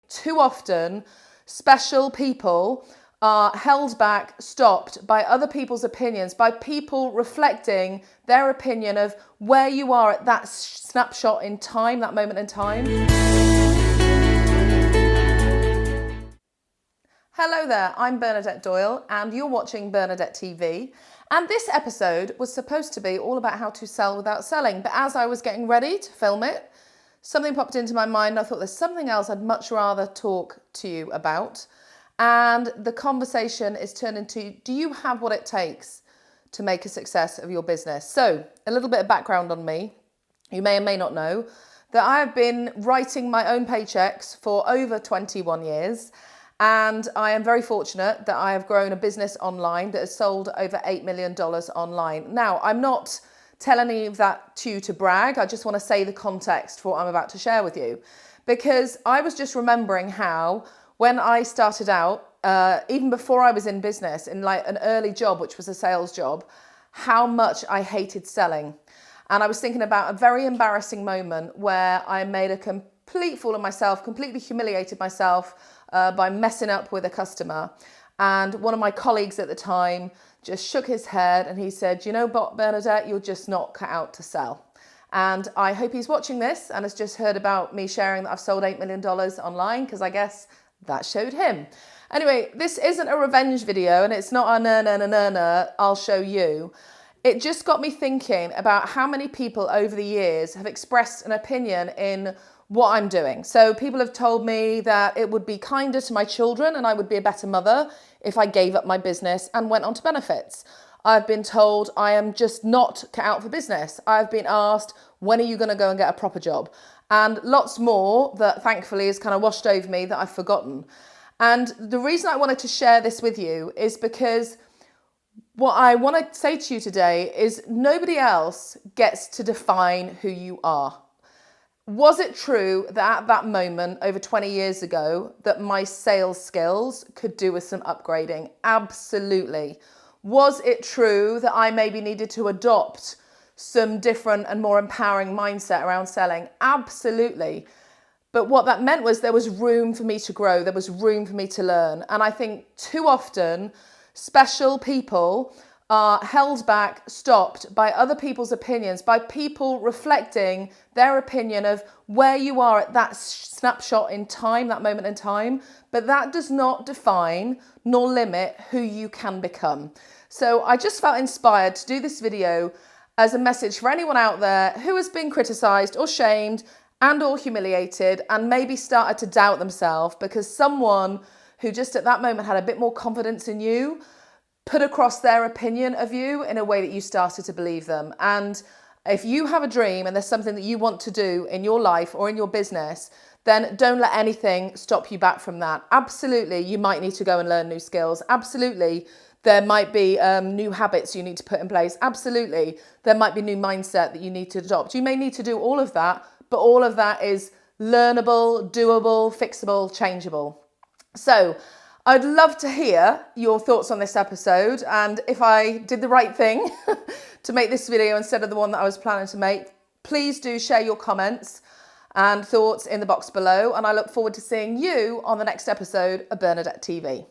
Too often, special people are held back, stopped by other people's opinions, by people reflecting their opinion of where you are at that snapshot in time, that moment in time. Hello there, I'm Bernadette Doyle and you're watching Bernadette TV. And this episode was supposed to be all about how to sell without selling, but as I was getting ready to film it, something popped into my mind. I thought there's something else I'd much rather talk to you about. And the conversation is turned into, do you have what it takes to make a success of your business? So a little bit of background on me. You may or may not know that I have been writing my own paychecks for over 21 years. And I am very fortunate that I have grown a business online that has sold over $8 million online. Now, I'm not telling any of that to you to brag. I just want to say the context for what I'm about to share with you. Because I was just remembering how when I started out, even before I was in business, in like an early job, which was a sales job, how much I hated selling. And I was thinking about a very embarrassing moment where I made a complete fool of myself, completely humiliated myself by messing up with a customer. And one of my colleagues at the time just shook his head and he said, you know what, Bernadette, you're just not cut out to sell. And I hope he's watching this and has just heard about me sharing that I've sold $8 million online, because I guess that showed him. Anyway, this isn't a revenge video and it's not a I'll show you. It just got me thinking about how many people over the years have expressed an opinion in what I'm doing. So people have told me that it would be kinder to my children and I would be a better mother if I gave up my business and went on to benefits. I've been told I am just not cut out for business. I've been asked, when are you going to go and get a proper job? And lots more that thankfully has kind of washed over me that I've forgotten. And the reason I wanted to share this with you is because what I want to say to you today is nobody else gets to define who you are. Was it true that at that moment, over 20 years ago, that my sales skills could do with some upgrading? Absolutely. Was it true that I maybe needed to adopt some different and more empowering mindset around selling? Absolutely. But what that meant was there was room for me to grow. There was room for me to learn. And I think too often, special people are held back, stopped by other people's opinions, by people reflecting their opinion of where you are at that snapshot in time, that moment in time. But that does not define nor limit who you can become. So I just felt inspired to do this video as a message for anyone out there who has been criticized or shamed and or humiliated and maybe started to doubt themselves because someone who just at that moment had a bit more confidence in you put across their opinion of you in a way that you started to believe them. And if you have a dream and there's something that you want to do in your life or in your business, then don't let anything stop you back from that. Absolutely, you might need to go and learn new skills. Absolutely, there might be new habits you need to put in place. Absolutely, there might be new mindset that you need to adopt. You may need to do all of that, but all of that is learnable, doable, fixable, changeable. So I'd love to hear your thoughts on this episode, and if I did the right thing to make this video instead of the one that I was planning to make, please do share your comments and thoughts in the box below, and I look forward to seeing you on the next episode of Bernadette TV.